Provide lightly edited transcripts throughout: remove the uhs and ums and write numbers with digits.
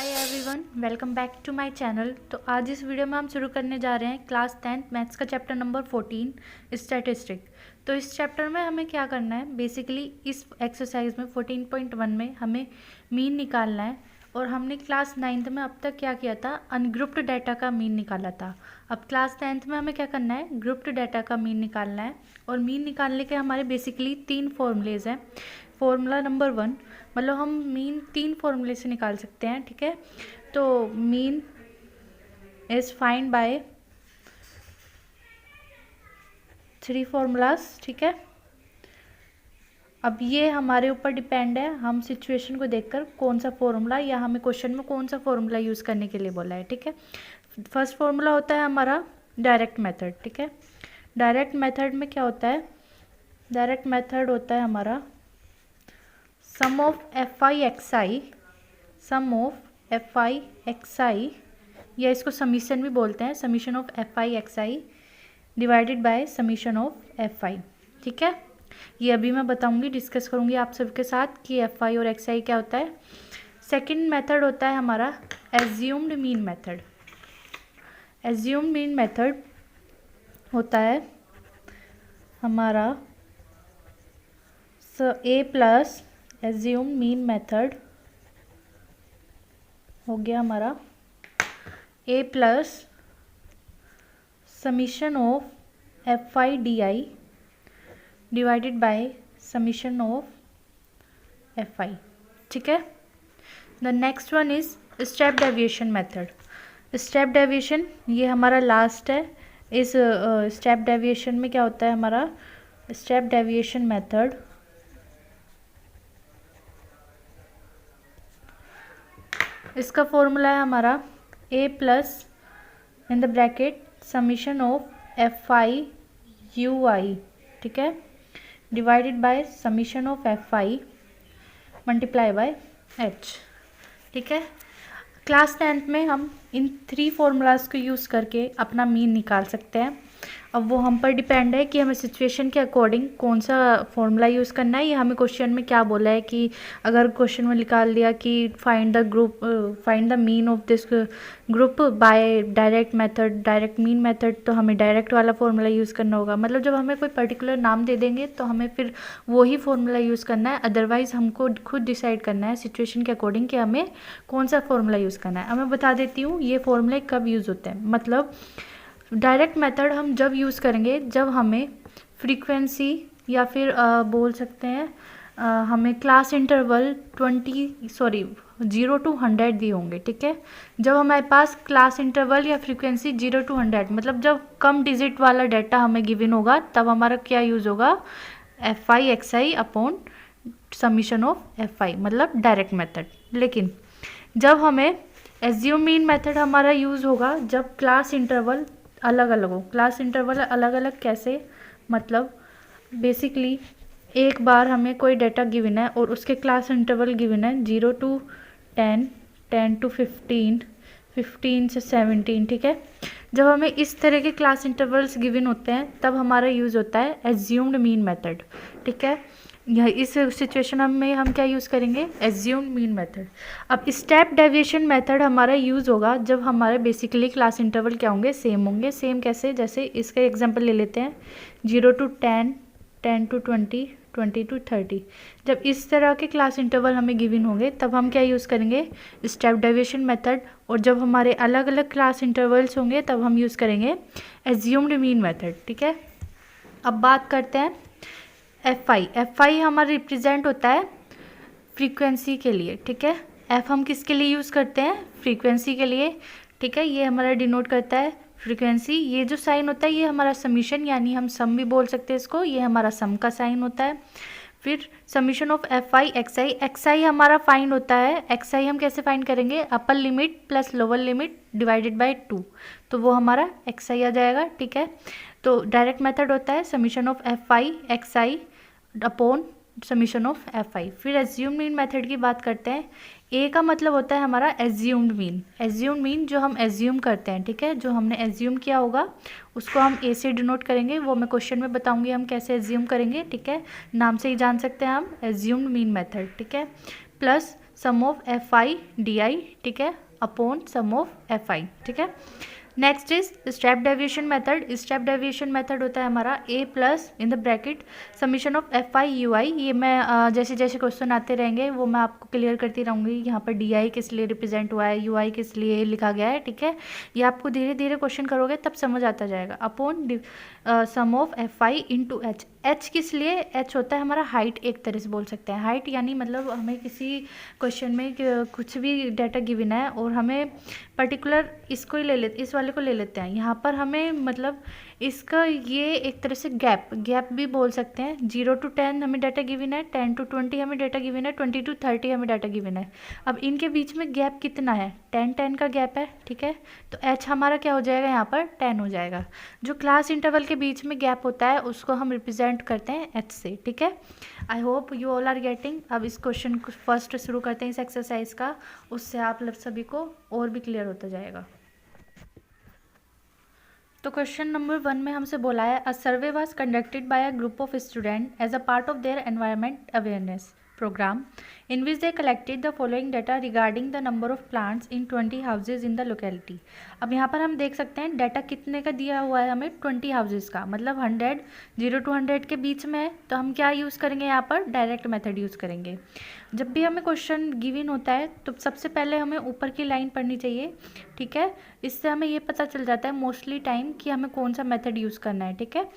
Hi everyone, welcome back to my channel. तो आज इस वीडियो में हम शुरू करने जा रहे हैं क्लास 10th मैथ्स का चैप्टर नंबर 14 स्टैटिस्टिक। तो इस चैप्टर में हमें क्या करना है, बेसिकली इस एक्सरसाइज में 14.1 में हमें मीन निकालना है। और हमने क्लास 9th में अब तक क्या किया था, अनग्रुप्ड डाटा का मीन निकाला था। अब क्लास 10th में हमें क्या करना है, ग्रुप्ड डाटा का मीन निकालना है। और मीन निकालने के हमारे बेसिकली 3 फॉर्मूलेज हैं। फॉर्मूला नंबर 1, मतलब हम मीन 3 फॉर्मूले से निकाल सकते हैं, ठीक है। तो mean is find by 3 formulas, ठीक है। अब ये हमारे ऊपर डिपेंड है, हम सिचुएशन को देखकर कौन सा फॉर्मूला या हमें क्वेश्चन में कौन सा फॉर्मूला यूज़ करने के लिए बोला है, ठीक है। फर्स्ट फॉर्मूला होता है हमारा डायरेक्ट मेथड, ठीक है। डायरेक्ट मेथड में क्या होता है, डायरेक्ट मेथड होता है हमारा sum of F I X I, sum of F I X I, या इसको समीशन भी बोलते हैं, summation of F I X I divided by summation of F I, ठीक है। ये अभी मैं बताऊंगी, डिस्कस करूंगी आप सबके साथ कि एफ आई और एक्स आई क्या होता है। सेकंड मेथड होता है हमारा assumed mean method. Assumed mean method होता है हमारा A plus assumed mean method हो गया हमारा A plus summation of F I D I divided by summation of F I, ठीक है। The next one is step deviation method. Step deviation ये हमारा लास्ट है। इस स्टेप डेविएशन में क्या होता है, हमारा स्टेप डेविएशन मेथड इसका फॉर्मूला है हमारा A plus in the bracket summation of F I U I, ठीक है, divided by summation of F I multiply by H, ठीक है। क्लास 10th में हम इन 3 फॉर्मूलाज को यूज़ करके अपना मीन निकाल सकते हैं। अब वो हम पर डिपेंड है कि हमें सिचुएशन के अकॉर्डिंग कौन सा फॉर्मूला यूज़ करना है, या हमें क्वेश्चन में क्या बोला है कि अगर क्वेश्चन में निकाल दिया कि find the mean of this group by direct method, direct mean method, तो हमें डायरेक्ट वाला फॉर्मूला यूज़ करना होगा। मतलब जब हमें कोई पर्टिकुलर नाम दे देंगे तो हमें फिर वही फॉर्मूला यूज़ करना है, अदरवाइज़ हमको खुद डिसाइड करना है सिचुएशन के अकॉर्डिंग कि हमें कौन सा फॉर्मूला यूज़ करना है। अब मैं बता देती हूँ ये फॉर्मूले कब यूज़ होते हैं। मतलब डायरेक्ट मेथड हम जब यूज़ करेंगे जब हमें फ्रीक्वेंसी या फिर बोल सकते हैं हमें क्लास इंटरवल 0 to 100 दिए होंगे, ठीक है। जब हमारे पास क्लास इंटरवल या फ्रीक्वेंसी 0 to 100, मतलब जब कम डिजिट वाला डाटा हमें गिवन होगा, तब हमारा क्या यूज़ होगा, F I X I upon summation of F I, मतलब डायरेक्ट मेथड। लेकिन जब हमें एज्यूम मीन मेथड हमारा यूज़ होगा जब क्लास इंटरवल अलग अलग हो। क्लास इंटरवल अलग अलग कैसे, मतलब बेसिकली एक बार हमें कोई डाटा गिवन है और उसके क्लास इंटरवल गिवन है 0 to 10, 10 to 15, 15 से 17, ठीक है। जब हमें इस तरह के क्लास इंटरवल्स गिवन होते हैं तब हमारा यूज़ होता है एज्यूम्ड मीन मेथड, ठीक है। यह इस सिचुएशन में हम क्या यूज़ करेंगे, एज्यूम्ड मीन मेथड। अब स्टेप डेविएशन मेथड हमारा यूज़ होगा जब हमारे बेसिकली क्लास इंटरवल क्या होंगे, सेम होंगे। सेम कैसे, जैसे इसका एग्जांपल ले लेते हैं 0 to 10, 10 to 20, 20 to 30। जब इस तरह के क्लास इंटरवल हमें गिवन होंगे तब हम क्या यूज़ करेंगे, स्टेप डेविएशन मेथड। और जब हमारे अलग अलग क्लास इंटरवल्स होंगे तब हम यूज़ करेंगे एज्यूम्ड मीन मेथड, ठीक है। अब बात करते हैं एफ आई। एफ आई हमारा रिप्रेजेंट होता है फ्रीक्वेंसी के लिए, ठीक है। एफ हम किसके लिए यूज़ करते हैं, फ्रीक्वेंसी के लिए, ठीक है। ये हमारा डिनोट करता है फ्रीक्वेंसी। ये जो साइन होता है ये हमारा समीशन, यानी हम सम भी बोल सकते हैं इसको, ये हमारा सम का साइन होता है। फिर summation of F I X I. X I हमारा फाइंड होता है, एक्स आई हम कैसे फाइंड करेंगे, upper limit plus lower limit divided by 2, तो वो हमारा एक्स आई आ जाएगा, ठीक है। तो डायरेक्ट मेथड होता है summation of F I X I upon summation of F I. फिर एज्यूम्ड मीन मेथड की बात करते हैं। ए का मतलब होता है हमारा एज्यूम्ड मीन। एज्यूम्ड मीन जो हम एज्यूम करते हैं, ठीक है, जो हमने एज्यूम किया होगा उसको हम ए से डिनोट करेंगे। वो मैं क्वेश्चन में बताऊंगी हम कैसे एज्यूम करेंगे, ठीक है। नाम से ही जान सकते हैं हम, एज्यूम्ड मीन मेथड, ठीक है। Plus sum of F I D I, ठीक है, upon sum of F I, ठीक है। Next is step deviation method. Step deviation method होता है हमारा A plus in the bracket summation of F I U I. ये मैं जैसे जैसे क्वेश्चन आते रहेंगे वो मैं आपको क्लियर करती रहूँगी। यहाँ पर डी आई किस लिए रिप्रेजेंट हुआ है, यू आई किस लिए लिखा गया है, ठीक है। ये आपको धीरे धीरे क्वेश्चन करोगे तब समझ आता जाएगा। Upon sum of F i into h. H किस लिए, एच होता है हमारा हाइट, एक तरह से बोल सकते हैं हाइट, यानी मतलब हमें किसी क्वेश्चन में कुछ भी डाटा गिवन है और हमें पर्टिकुलर इसको ही ले लेते, इस वाले को ले लेते हैं। यहाँ पर हमें मतलब इसका ये एक तरह से गैप भी बोल सकते हैं। 0 to 10 हमें डाटा गिवन है, 10 to 20 हमें डाटा गिवन है, 20 to 30 हमें डाटा गिवन है। अब इनके बीच में गैप कितना है, 10 का गैप है, ठीक है। तो एच हमारा क्या हो जाएगा, यहाँ पर 10 हो जाएगा। जो क्लास इंटरवल के बीच में गैप होता है उसको हम रिप्रेजेंट करते हैं एच से, ठीक है। I hope you all are getting. अब इस क्वेश्चन को फर्स्ट शुरू करते हैं इस एक्सरसाइज का, उससे आप लोग सभी को और भी क्लियर होता जाएगा। तो क्वेश्चन नंबर 1 में हमसे बोला है a survey was conducted by a group of student as a part of their environment awareness program in which they collected the following data regarding the number of plants in 20 houses in the locality। अब यहाँ पर हम देख सकते हैं data कितने का दिया हुआ है हमें, 20 हाउसेज का, मतलब 100 0 to 100 के बीच में है। तो हम क्या यूज़ करेंगे, यहाँ पर डायरेक्ट मेथड यूज़ करेंगे। जब भी हमें क्वेश्चन गिवन होता है तो सबसे पहले हमें ऊपर की लाइन पढ़नी चाहिए, ठीक है। इससे हमें ये पता चल जाता है मोस्टली टाइम कि हमें कौन सा मेथड यूज़ करना है, ठीक है।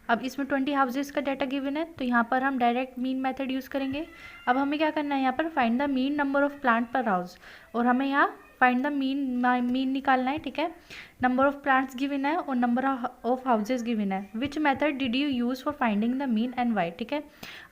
अब इसमें 20 हाउसेज का डाटा गिवन है तो यहाँ पर हम डायरेक्ट मीन मेथड यूज़ करेंगे। अब हमें क्या करना है, यहाँ पर find the mean number of plant पर हाउस, और हमें यहाँ फाइंड द मीन निकालना है, ठीक है। नंबर ऑफ प्लांट्स गिवन है और नंबर ऑफ हाउसेज गिवन है। Which method did you use for finding the mean and why, ठीक है।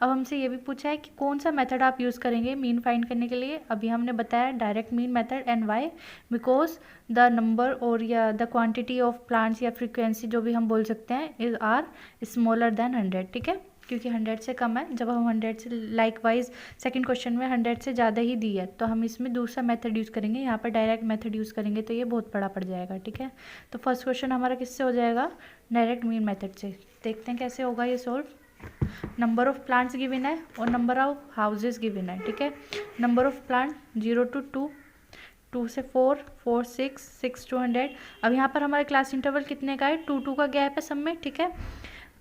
अब हमसे ये भी पूछा है कि कौन सा मेथड आप यूज़ करेंगे मीन फाइंड करने के लिए। अभी हमने बताया direct mean method, and why because the number और या द क्वांटिटी ऑफ प्लांट्स या फ्रीक्वेंसी जो भी हम बोल सकते हैं इज आर स्मॉलर देन 100, ठीक है, क्योंकि 100 से कम है। जब हम 100 से लाइक वाइज सेकेंड क्वेश्चन में 100 से ज़्यादा ही दी है तो हम इसमें दूसरा मेथड यूज़ करेंगे, यहाँ पर डायरेक्ट मेथड यूज़ करेंगे तो ये बहुत बड़ा पड़ जाएगा, ठीक है। तो फर्स्ट क्वेश्चन हमारा किससे हो जाएगा, डायरेक्ट मीन मेथड से। देखते हैं कैसे होगा ये solve. Number of plants given है और नंबर ऑफ हाउसेज गिवन है, ठीक है। नंबर ऑफ प्लांट 0 to 2, 2 से 4, 4 6, 6 to 100। अब यहाँ पर हमारा क्लास इंटरवल कितने का है, 2 का गैप है सब में, ठीक है।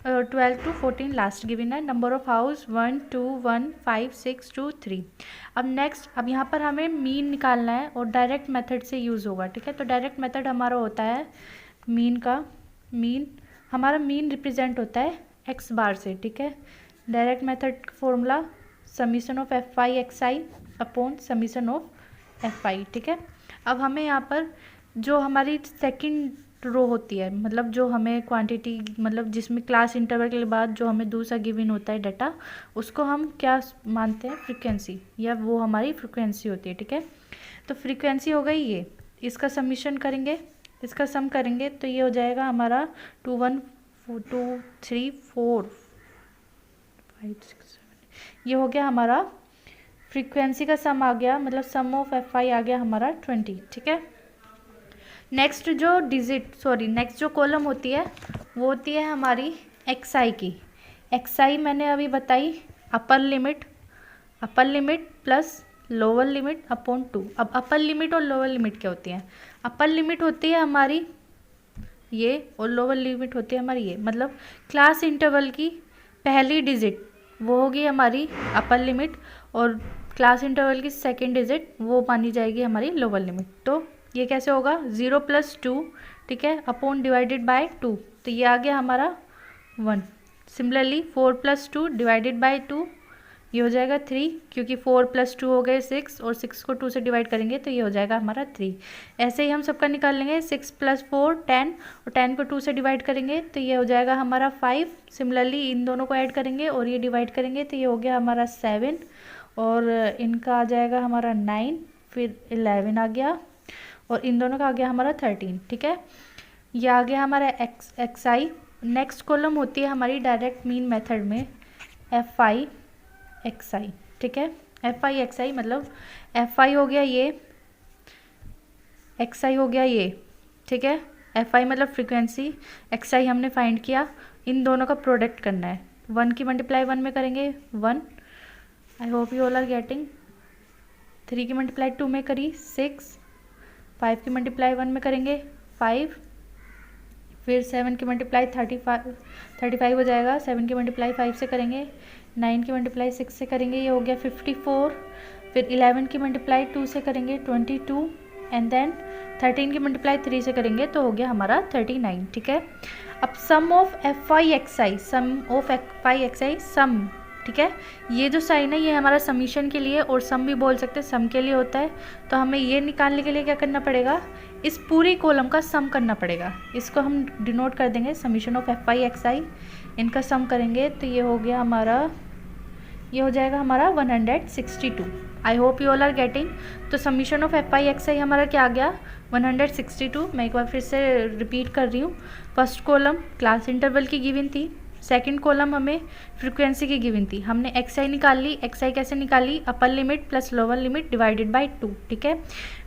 12 to 14 लास्ट गिवन है। Number of house 1 2 1 5 6 2 3। अब नेक्स्ट, अब यहाँ पर हमें मीन निकालना है और डायरेक्ट मेथड से यूज़ होगा, ठीक है। तो डायरेक्ट मेथड हमारा होता है मीन का, मीन हमारा मीन रिप्रेजेंट होता है एक्स बार से, ठीक है। Direct method formula summation of F I X I upon summation of F I, ठीक है। अब हमें यहाँ पर जो हमारी सेकंड रो होती है, मतलब जो हमें क्वांटिटी, मतलब जिसमें क्लास इंटरवल के बाद जो हमें दूसरा गिवन होता है डाटा, उसको हम क्या मानते हैं, फ्रीक्वेंसी, या वो हमारी फ्रीक्वेंसी होती है, ठीक है। तो फ्रीक्वेंसी हो गई ये, इसका समीशन करेंगे, इसका सम करेंगे तो ये हो जाएगा हमारा 2 1 2 3 4 5 6 7। ये हो गया हमारा फ्रीक्वेंसी का सम आ गया, मतलब सम ऑफ एफ आई आ गया हमारा 20, ठीक है। नेक्स्ट जो नेक्स्ट जो कॉलम होती है वो होती है हमारी एक्स आई की। एक्स आई मैंने अभी बताई upper limit plus lower limit upon 2। अब अपर लिमिट और लोअर लिमिट क्या होती हैं, अपर लिमिट होती है हमारी ये और लोअर लिमिट होती है हमारी ये, मतलब क्लास इंटरवल की पहली डिजिट वो होगी हमारी अपर लिमिट और क्लास इंटरवल की सेकेंड डिजिट वो मानी जाएगी हमारी लोअर लिमिट। तो ये कैसे होगा, 0 + 2, ठीक है, अपॉन डिवाइडेड बाय 2, तो ये आ गया हमारा 1। सिमिलरली 4 + 2 डिवाइडेड बाय 2, ये हो जाएगा 3, क्योंकि 4 + 2 हो गए 6 और 6 को 2 से डिवाइड करेंगे तो ये हो जाएगा हमारा 3। ऐसे ही हम सबका निकाल लेंगे, 6 + 4 10 और 10 को 2 से डिवाइड करेंगे तो ये हो जाएगा हमारा 5। सिमिलरली इन दोनों को ऐड करेंगे और ये डिवाइड करेंगे तो ये हो गया हमारा 7 और इनका आ जाएगा हमारा 9, फिर 11 आ गया और इन दोनों का आ गया हमारा 13, ठीक है। ये आ गया हमारा एक्स आई। नेक्स्ट कॉलम होती है हमारी डायरेक्ट मीन मेथड में एफ आई एक्स आई, ठीक है। एफ आई एक्स आई मतलब एफ आई हो गया ये, एक्स आई हो गया ये, ठीक है। एफ आई मतलब फ्रीक्वेंसी, एक्स आई हमने फाइंड किया, इन दोनों का प्रोडक्ट करना है। 1 की मल्टीप्लाई 1 में करेंगे 1। I hope you all are getting. 3 की मल्टीप्लाई 2 में करी 6, 5 की मल्टीप्लाई 1 में करेंगे 5, फिर 7 की मल्टीप्लाई 35 हो जाएगा, 7 की मल्टीप्लाई 5 से करेंगे, 9 की मल्टीप्लाई 6 से करेंगे, ये हो गया 54, फिर 11 की मल्टीप्लाई 2 से करेंगे 22, एंड देन 13 की मल्टीप्लाई 3 से करेंगे तो हो गया हमारा 39। ठीक है, अब sum of F I X I, sum of F I X I, sum, ठीक है, ये जो साइन है ये हमारा समीशन के लिए, और सम भी बोल सकते हैं, सम के लिए होता है। तो हमें ये निकालने के लिए क्या करना पड़ेगा, इस पूरी कॉलम का सम करना पड़ेगा। इसको हम डिनोट कर देंगे summation of F I X I, इनका सम करेंगे तो ये हो गया हमारा, ये हो जाएगा हमारा 162। I hope you all are getting. तो summation of F I X I हमारा क्या आ गया 162। मैं एक बार फिर से रिपीट कर रही हूँ। फर्स्ट कॉलम क्लास इंटरवल की गिवन थी, सेकंड कॉलम हमें फ्रीक्वेंसी की गिवन थी, हमने एक्स आई निकाल ली। एक्स आई कैसे निकाली, upper limit plus lower limit divided by 2। ठीक है,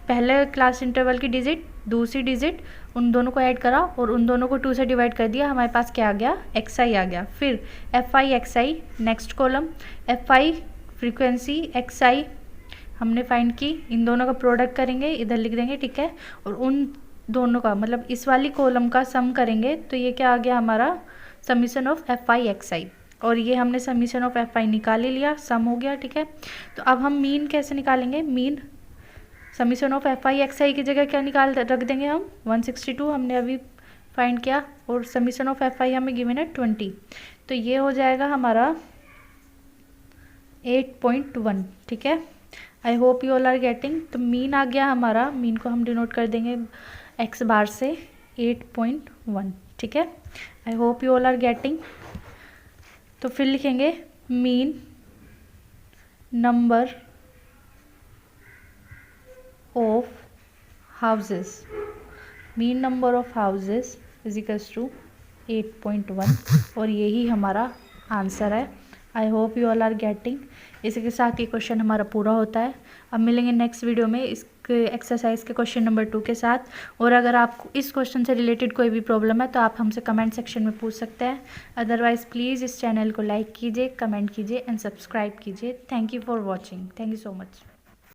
पहले क्लास इंटरवल की डिजिट, दूसरी डिजिट, उन दोनों को ऐड करा और उन दोनों को 2 से डिवाइड कर दिया, हमारे पास क्या आ गया, एक्स आई आ गया। फिर F I X I, next column F I frequency, X I हमने फाइंड की, इन दोनों का प्रोडक्ट करेंगे, इधर लिख देंगे। ठीक है, और उन दोनों का मतलब इस वाली कॉलम का सम करेंगे तो ये क्या आ गया हमारा summation of F I X I, और ये हमने समीशन ऑफ एफ आई निकाल ही लिया, सम हो गया। ठीक है, तो अब हम मीन कैसे निकालेंगे, mean summation of F I X I की जगह क्या निकाल रख देंगे हम 162 हमने अभी फाइंड किया, और समीशन ऑफ एफ आई हमें गिवन है 20, तो ये हो जाएगा हमारा 8.1। ठीक है, I hope you all are getting. तो मीन आ गया हमारा, मीन को हम डिनोट कर देंगे एक्स बार से 8.1। ठीक है, I hope you all are getting. तो फिर लिखेंगे mean number of houses, mean number of houses is equals to 8.1, और यही हमारा आंसर है। I hope you all are getting. इसी के साथ ये क्वेश्चन हमारा पूरा होता है। अब मिलेंगे नेक्स्ट वीडियो में इस एक्सरसाइज के क्वेश्चन नंबर 2 के साथ। और अगर आपको इस क्वेश्चन से रिलेटेड कोई भी प्रॉब्लम है तो आप हमसे कमेंट सेक्शन में पूछ सकते हैं। अदरवाइज़ प्लीज़ इस चैनल को लाइक कीजिए, कमेंट कीजिए एंड सब्सक्राइब कीजिए। Thank you for watching. Thank you so much.